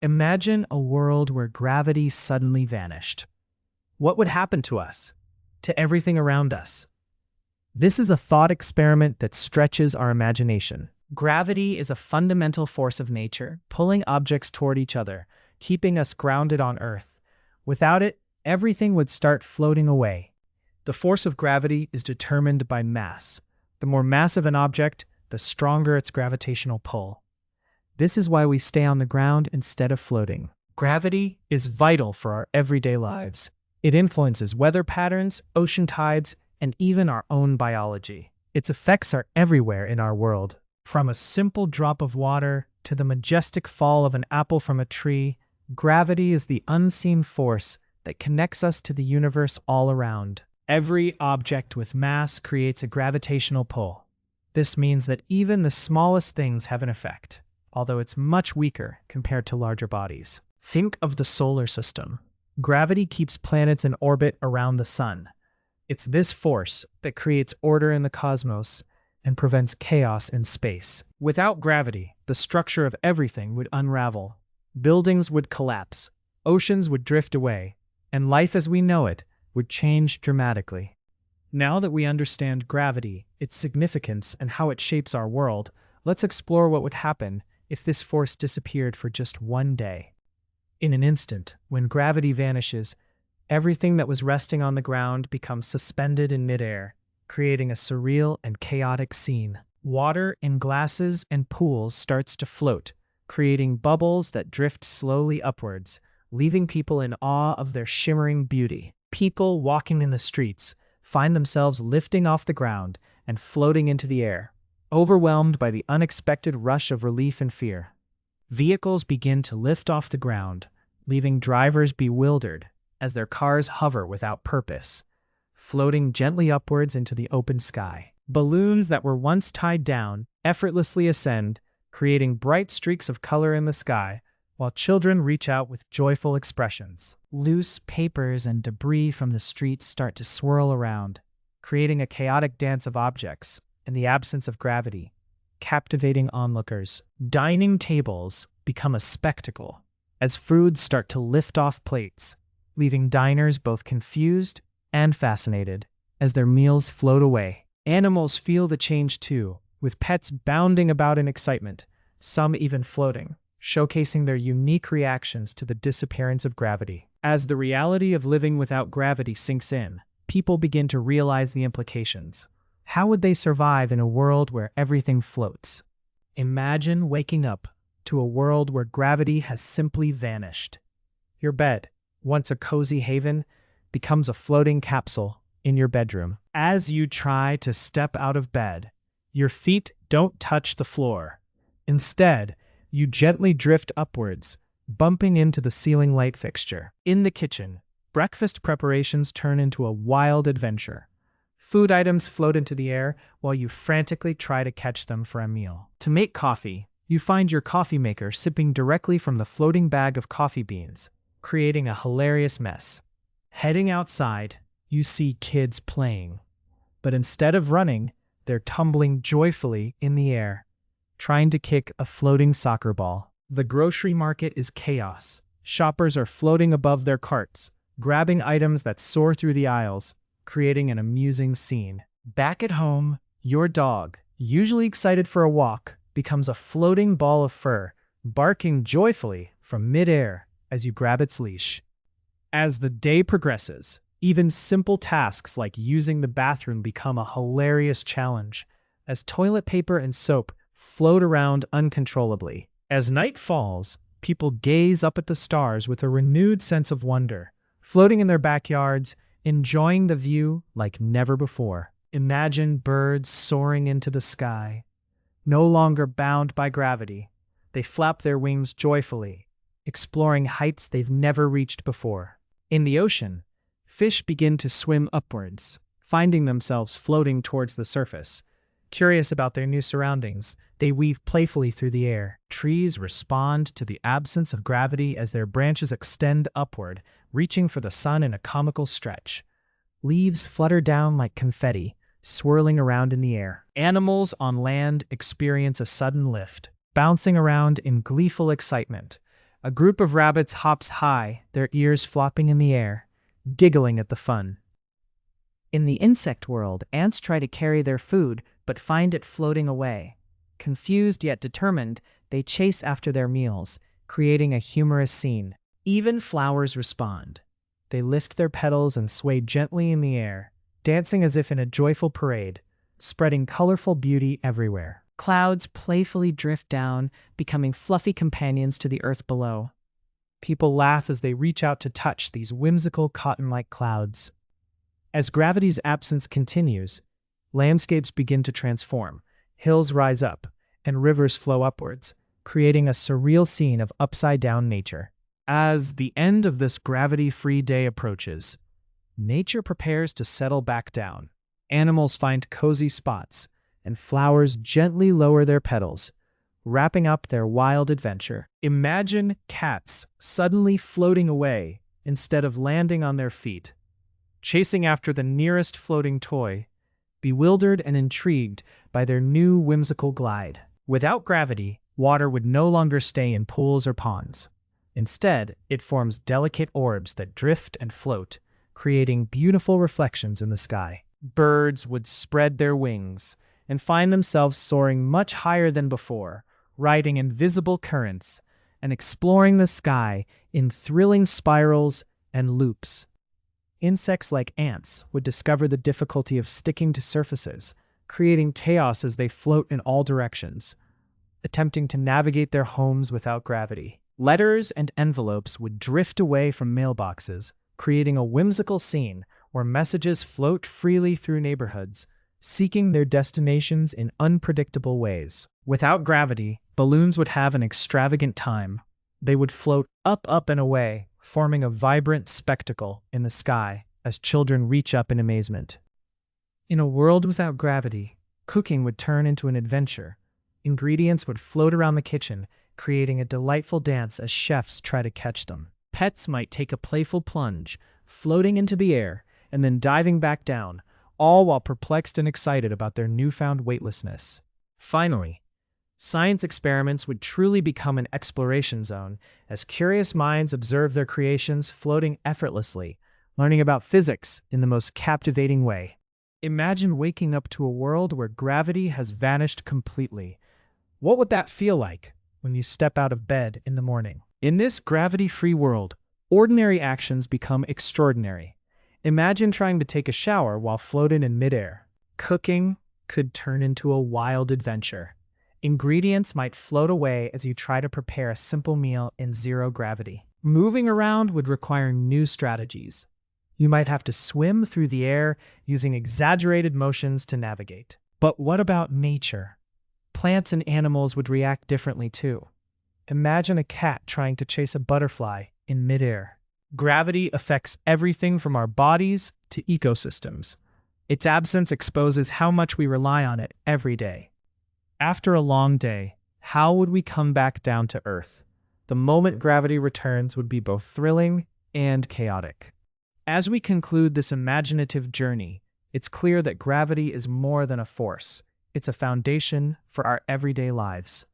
Imagine a world where gravity suddenly vanished. What would happen to us? To everything around us? This is a thought experiment that stretches our imagination. Gravity is a fundamental force of nature, pulling objects toward each other, keeping us grounded on Earth. Without it, everything would start floating away. The force of gravity is determined by mass. The more massive an object, the stronger its gravitational pull. This is why we stay on the ground instead of floating. Gravity is vital for our everyday lives. It influences weather patterns, ocean tides, and even our own biology. Its effects are everywhere in our world. From a simple drop of water to the majestic fall of an apple from a tree, gravity is the unseen force that connects us to the universe all around. Every object with mass creates a gravitational pull. This means that even the smallest things have an effect, although it's much weaker compared to larger bodies. Think of the solar system. Gravity keeps planets in orbit around the sun. It's this force that creates order in the cosmos and prevents chaos in space. Without gravity, the structure of everything would unravel. Buildings would collapse, oceans would drift away, and life as we know it would change dramatically. Now that we understand gravity, its significance, and how it shapes our world, let's explore what would happen if this force disappeared for just one day. In an instant, when gravity vanishes, everything that was resting on the ground becomes suspended in midair, creating a surreal and chaotic scene. Water in glasses and pools starts to float, creating bubbles that drift slowly upwards, leaving people in awe of their shimmering beauty. People walking in the streets find themselves lifting off the ground and floating into the air, overwhelmed by the unexpected rush of relief and fear. Vehicles begin to lift off the ground, leaving drivers bewildered as their cars hover without purpose, floating gently upwards into the open sky. Balloons that were once tied down effortlessly ascend, creating bright streaks of color in the sky, while children reach out with joyful expressions. Loose papers and debris from the streets start to swirl around, creating a chaotic dance of objects in the absence of gravity, captivating onlookers. Dining tables become a spectacle as foods start to lift off plates, leaving diners both confused and fascinated as their meals float away. Animals feel the change too, with pets bounding about in excitement, some even floating, showcasing their unique reactions to the disappearance of gravity. As the reality of living without gravity sinks in, people begin to realize the implications. How would they survive in a world where everything floats? Imagine waking up to a world where gravity has simply vanished. Your bed, once a cozy haven, becomes a floating capsule in your bedroom. As you try to step out of bed, your feet don't touch the floor. Instead, you gently drift upwards, bumping into the ceiling light fixture. In the kitchen, breakfast preparations turn into a wild adventure. Food items float into the air while you frantically try to catch them for a meal. To make coffee, you find your coffee maker sipping directly from the floating bag of coffee beans, creating a hilarious mess. Heading outside, you see kids playing. But instead of running, they're tumbling joyfully in the air, trying to kick a floating soccer ball. The grocery market is chaos. Shoppers are floating above their carts, grabbing items that soar through the aisles, creating an amusing scene. Back at home, your dog, usually excited for a walk, becomes a floating ball of fur, barking joyfully from midair as you grab its leash. As the day progresses, even simple tasks like using the bathroom become a hilarious challenge, as toilet paper and soap float around uncontrollably. As night falls, people gaze up at the stars with a renewed sense of wonder, floating in their backyards, enjoying the view like never before. Imagine birds soaring into the sky. No longer bound by gravity, they flap their wings joyfully, exploring heights they've never reached before. In the ocean, fish begin to swim upwards, finding themselves floating towards the surface. Curious about their new surroundings, they weave playfully through the air. Trees respond to the absence of gravity as their branches extend upward, reaching for the sun in a comical stretch. Leaves flutter down like confetti, swirling around in the air. Animals on land experience a sudden lift, bouncing around in gleeful excitement, A group of rabbits hops high, their ears flopping in the air, giggling at the fun. In the insect world, ants try to carry their food but find it floating away. Confused yet determined, they chase after their meals, creating a humorous scene. Even flowers respond. They lift their petals and sway gently in the air, dancing as if in a joyful parade, spreading colorful beauty everywhere. Clouds playfully drift down, becoming fluffy companions to the earth below. People laugh as they reach out to touch these whimsical cotton-like clouds. As gravity's absence continues, landscapes begin to transform. Hills rise up, and rivers flow upwards, creating a surreal scene of upside-down nature. As the end of this gravity-free day approaches, nature prepares to settle back down. Animals find cozy spots, and flowers gently lower their petals, wrapping up their wild adventure. Imagine cats suddenly floating away instead of landing on their feet, chasing after the nearest floating toy, bewildered and intrigued by their new whimsical glide. Without gravity, water would no longer stay in pools or ponds. Instead, it forms delicate orbs that drift and float, creating beautiful reflections in the sky. Birds would spread their wings and find themselves soaring much higher than before, riding invisible currents and exploring the sky in thrilling spirals and loops. Insects like ants would discover the difficulty of sticking to surfaces, creating chaos as they float in all directions, attempting to navigate their homes without gravity. Letters and envelopes would drift away from mailboxes, creating a whimsical scene where messages float freely through neighborhoods, seeking their destinations in unpredictable ways. Without gravity, balloons would have an extravagant time. They would float up and away, forming a vibrant spectacle in the sky as children reach up in amazement. In a world without gravity, cooking would turn into an adventure. Ingredients would float around the kitchen, creating a delightful dance as chefs try to catch them. Pets might take a playful plunge, floating into the air and then diving back down, all while perplexed and excited about their newfound weightlessness. Finally, science experiments would truly become an exploration zone as curious minds observe their creations floating effortlessly, learning about physics in the most captivating way. Imagine waking up to a world where gravity has vanished completely. What would that feel like when you step out of bed in the morning? In this gravity-free world, ordinary actions become extraordinary. Imagine trying to take a shower while floating in midair. Cooking could turn into a wild adventure. Ingredients might float away as you try to prepare a simple meal in zero gravity. Moving around would require new strategies. You might have to swim through the air using exaggerated motions to navigate. But what about nature? Plants and animals would react differently too. Imagine a cat trying to chase a butterfly in midair. Gravity affects everything from our bodies to ecosystems. Its absence exposes how much we rely on it every day. After a long day, how would we come back down to Earth? The moment gravity returns would be both thrilling and chaotic. As we conclude this imaginative journey, it's clear that gravity is more than a force. It's a foundation for our everyday lives.